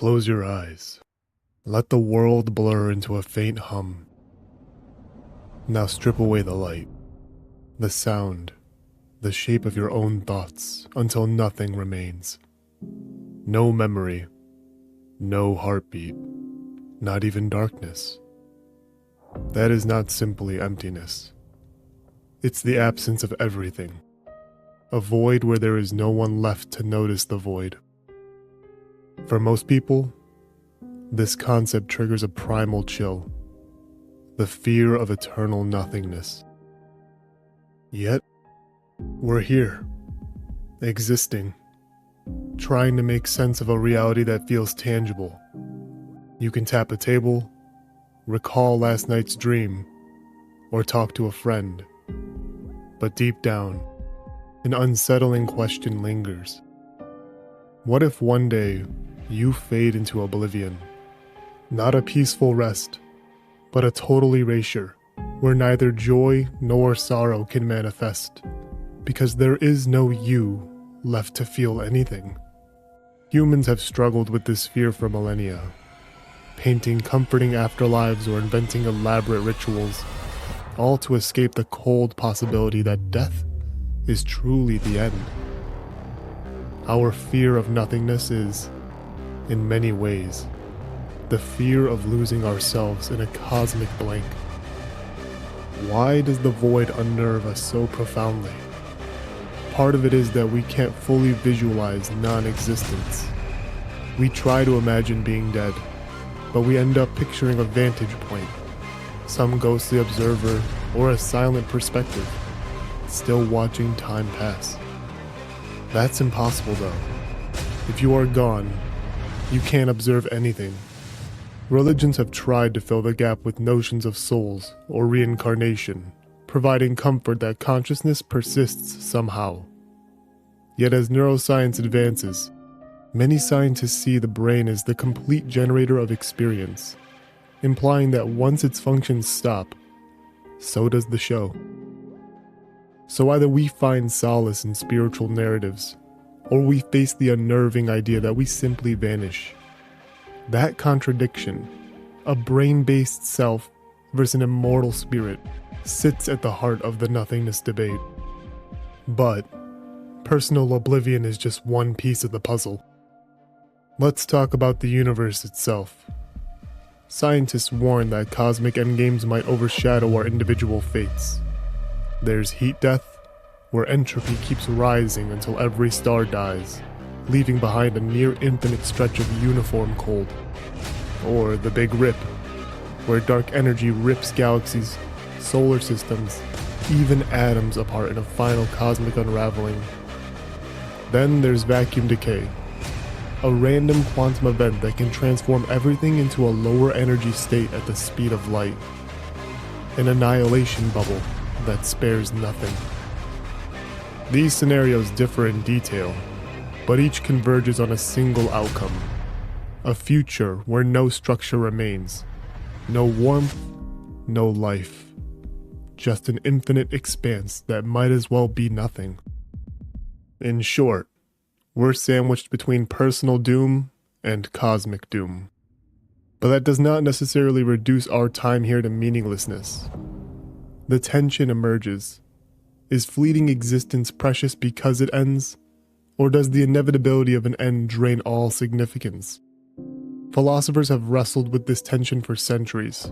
Close your eyes. Let the world blur into a faint hum. Now strip away the light, the sound, the shape of your own thoughts until nothing remains. No memory, no heartbeat, not even darkness. That is not simply emptiness. It's the absence of everything. A void where there is no one left to notice the void. For most people, this concept triggers a primal chill, the fear of eternal nothingness. Yet, we're here, existing, trying to make sense of a reality that feels tangible. You can tap a table, recall last night's dream, or talk to a friend. But deep down, an unsettling question lingers. What if one day you fade into oblivion? Not a peaceful rest, but a total erasure, where neither joy nor sorrow can manifest, because there is no you left to feel anything. Humans have struggled with this fear for millennia, painting comforting afterlives or inventing elaborate rituals, all to escape the cold possibility that death is truly the end. Our fear of nothingness is, in many ways, the fear of losing ourselves in a cosmic blank. Why does the void unnerve us so profoundly? Part of it is that we can't fully visualize non-existence. We try to imagine being dead, but we end up picturing a vantage point, some ghostly observer or a silent perspective, still watching time pass. That's impossible though. If you are gone, you can't observe anything. Religions have tried to fill the gap with notions of souls or reincarnation, providing comfort that consciousness persists somehow. Yet as neuroscience advances, many scientists see the brain as the complete generator of experience, implying that once its functions stop, so does the show. So either we find solace in spiritual narratives, or we face the unnerving idea that we simply vanish. That contradiction, a brain-based self versus an immortal spirit, sits at the heart of the nothingness debate. But personal oblivion is just one piece of the puzzle. Let's talk about the universe itself. Scientists warn that cosmic endgames might overshadow our individual fates. There's heat death, where entropy keeps rising until every star dies, leaving behind a near infinite stretch of uniform cold. Or the Big Rip, where dark energy rips galaxies, solar systems, even atoms apart in a final cosmic unraveling. Then there's vacuum decay, a random quantum event that can transform everything into a lower energy state at the speed of light. An annihilation bubble that spares nothing. These scenarios differ in detail, but each converges on a single outcome. A future where no structure remains, no warmth, no life. Just an infinite expanse that might as well be nothing. In short, we're sandwiched between personal doom and cosmic doom. But that does not necessarily reduce our time here to meaninglessness. The tension emerges. Is fleeting existence precious because it ends? Or does the inevitability of an end drain all significance? Philosophers have wrestled with this tension for centuries.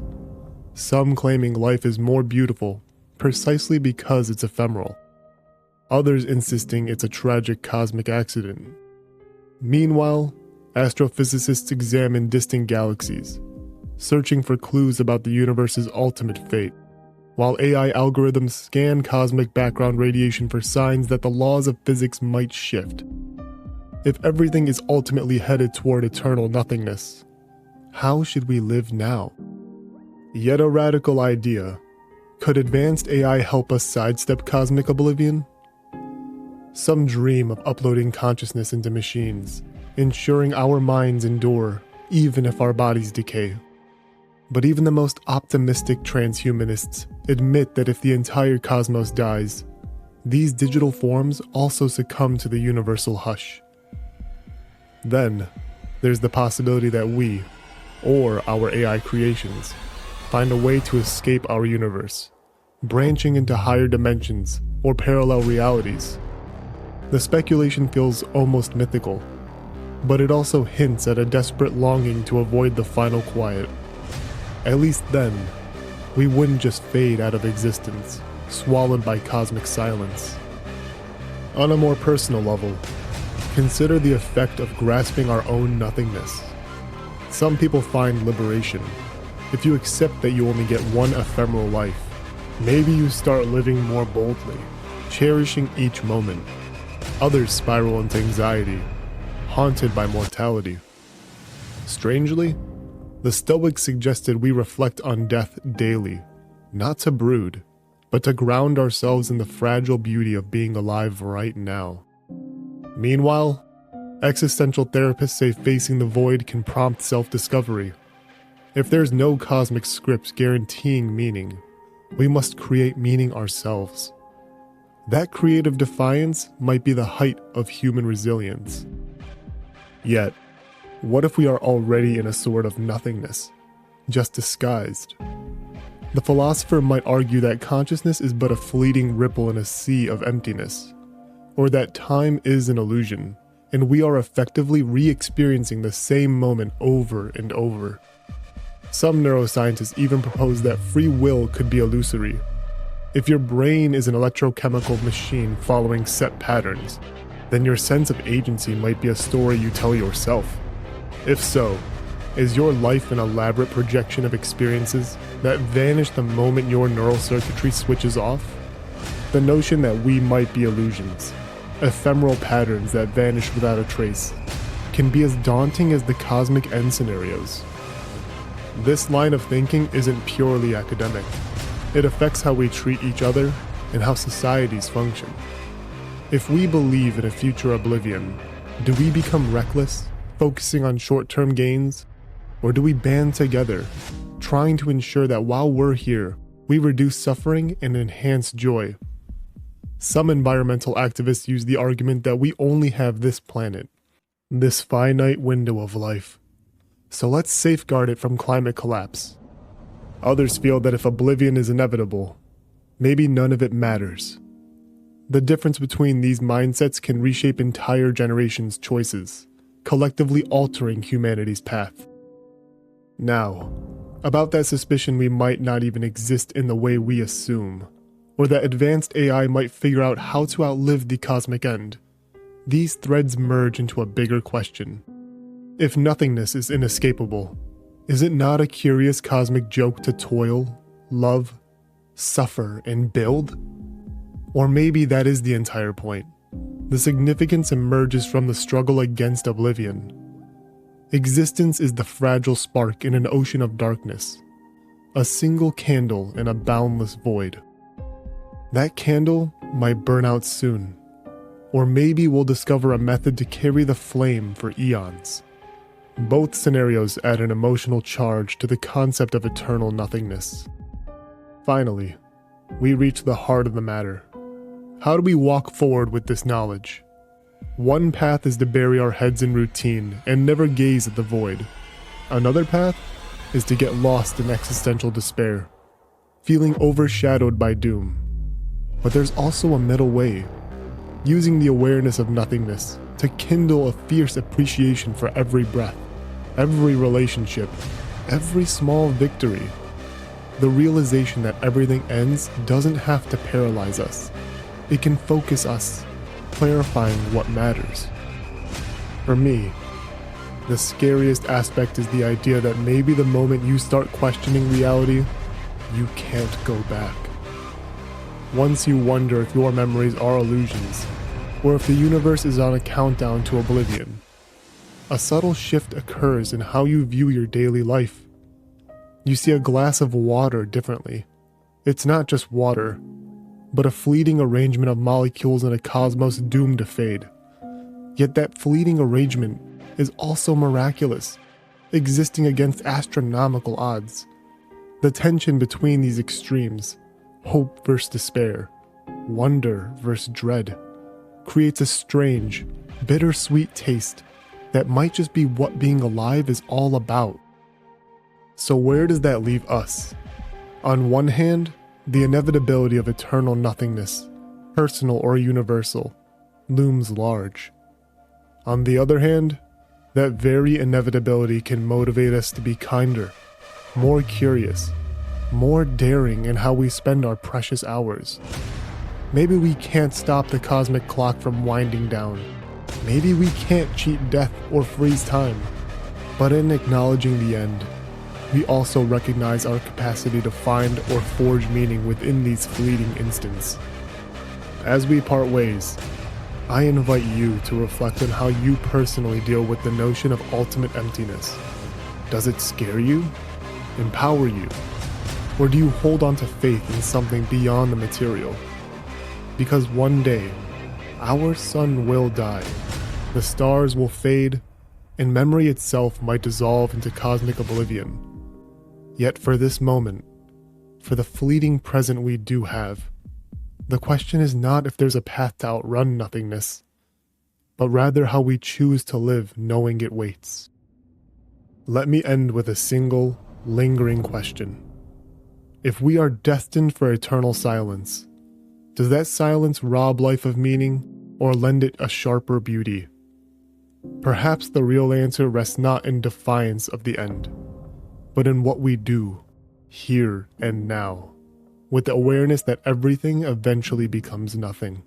Some claiming life is more beautiful precisely because it's ephemeral. Others insisting it's a tragic cosmic accident. Meanwhile, astrophysicists examine distant galaxies, searching for clues about the universe's ultimate fate, while AI algorithms scan cosmic background radiation for signs that the laws of physics might shift. If everything is ultimately headed toward eternal nothingness, how should we live now? Yet a radical idea. Could advanced AI help us sidestep cosmic oblivion? Some dream of uploading consciousness into machines, ensuring our minds endure, even if our bodies decay. But even the most optimistic transhumanists admit that if the entire cosmos dies, these digital forms also succumb to the universal hush. Then, there's the possibility that we, or our AI creations, find a way to escape our universe, branching into higher dimensions or parallel realities. The speculation feels almost mythical, but it also hints at a desperate longing to avoid the final quiet. At least then, we wouldn't just fade out of existence, swallowed by cosmic silence. On a more personal level, consider the effect of grasping our own nothingness. Some people find liberation if you accept that you only get one ephemeral life. Maybe you start living more boldly, cherishing each moment. Others spiral into anxiety, haunted by mortality. Strangely, the Stoics suggested we reflect on death daily, not to brood, but to ground ourselves in the fragile beauty of being alive right now. Meanwhile, existential therapists say facing the void can prompt self-discovery. If there's no cosmic script guaranteeing meaning, we must create meaning ourselves. That creative defiance might be the height of human resilience. Yet, what if we are already in a sort of nothingness, just disguised? The philosopher might argue that consciousness is but a fleeting ripple in a sea of emptiness, or that time is an illusion, and we are effectively re-experiencing the same moment over and over. Some neuroscientists even propose that free will could be illusory. If your brain is an electrochemical machine following set patterns, then your sense of agency might be a story you tell yourself. If so, is your life an elaborate projection of experiences that vanish the moment your neural circuitry switches off? The notion that we might be illusions, ephemeral patterns that vanish without a trace, can be as daunting as the cosmic end scenarios. This line of thinking isn't purely academic. It affects how we treat each other and how societies function. If we believe in a future oblivion, do we become reckless, focusing on short-term gains? Or do we band together, trying to ensure that while we're here, we reduce suffering and enhance joy? Some environmental activists use the argument that we only have this planet, this finite window of life. So let's safeguard it from climate collapse. Others feel that if oblivion is inevitable, maybe none of it matters. The difference between these mindsets can reshape entire generations' choices, collectively altering humanity's path. Now, about that suspicion we might not even exist in the way we assume, or that advanced AI might figure out how to outlive the cosmic end, these threads merge into a bigger question. If nothingness is inescapable, is it not a curious cosmic joke to toil, love, suffer, and build? Or maybe that is the entire point. The significance emerges from the struggle against oblivion. Existence is the fragile spark in an ocean of darkness, a single candle in a boundless void. That candle might burn out soon, or maybe we'll discover a method to carry the flame for eons. Both scenarios add an emotional charge to the concept of eternal nothingness. Finally, we reach the heart of the matter. How do we walk forward with this knowledge? One path is to bury our heads in routine and never gaze at the void. Another path is to get lost in existential despair, feeling overshadowed by doom. But there's also a middle way, using the awareness of nothingness to kindle a fierce appreciation for every breath, every relationship, every small victory. The realization that everything ends doesn't have to paralyze us. It can focus us, clarifying what matters. For me, the scariest aspect is the idea that maybe the moment you start questioning reality, you can't go back. Once you wonder if your memories are illusions, or if the universe is on a countdown to oblivion, a subtle shift occurs in how you view your daily life. You see a glass of water differently. It's not just water, but a fleeting arrangement of molecules in a cosmos doomed to fade. Yet that fleeting arrangement is also miraculous, existing against astronomical odds. The tension between these extremes, hope versus despair, wonder versus dread, creates a strange, bittersweet taste that might just be what being alive is all about. So where does that leave us? On one hand, the inevitability of eternal nothingness, personal or universal, looms large. On the other hand, that very inevitability can motivate us to be kinder, more curious, more daring in how we spend our precious hours. Maybe we can't stop the cosmic clock from winding down. Maybe we can't cheat death or freeze time. But in acknowledging the end, we also recognize our capacity to find or forge meaning within these fleeting instants. As we part ways, I invite you to reflect on how you personally deal with the notion of ultimate emptiness. Does it scare you? Empower you? Or do you hold on to faith in something beyond the material? Because one day, our sun will die, the stars will fade, and memory itself might dissolve into cosmic oblivion. Yet for this moment, for the fleeting present we do have, the question is not if there's a path to outrun nothingness, but rather how we choose to live knowing it waits. Let me end with a single, lingering question. If we are destined for eternal silence, does that silence rob life of meaning or lend it a sharper beauty? Perhaps the real answer rests not in defiance of the end, but in what we do, here and now, with the awareness that everything eventually becomes nothing.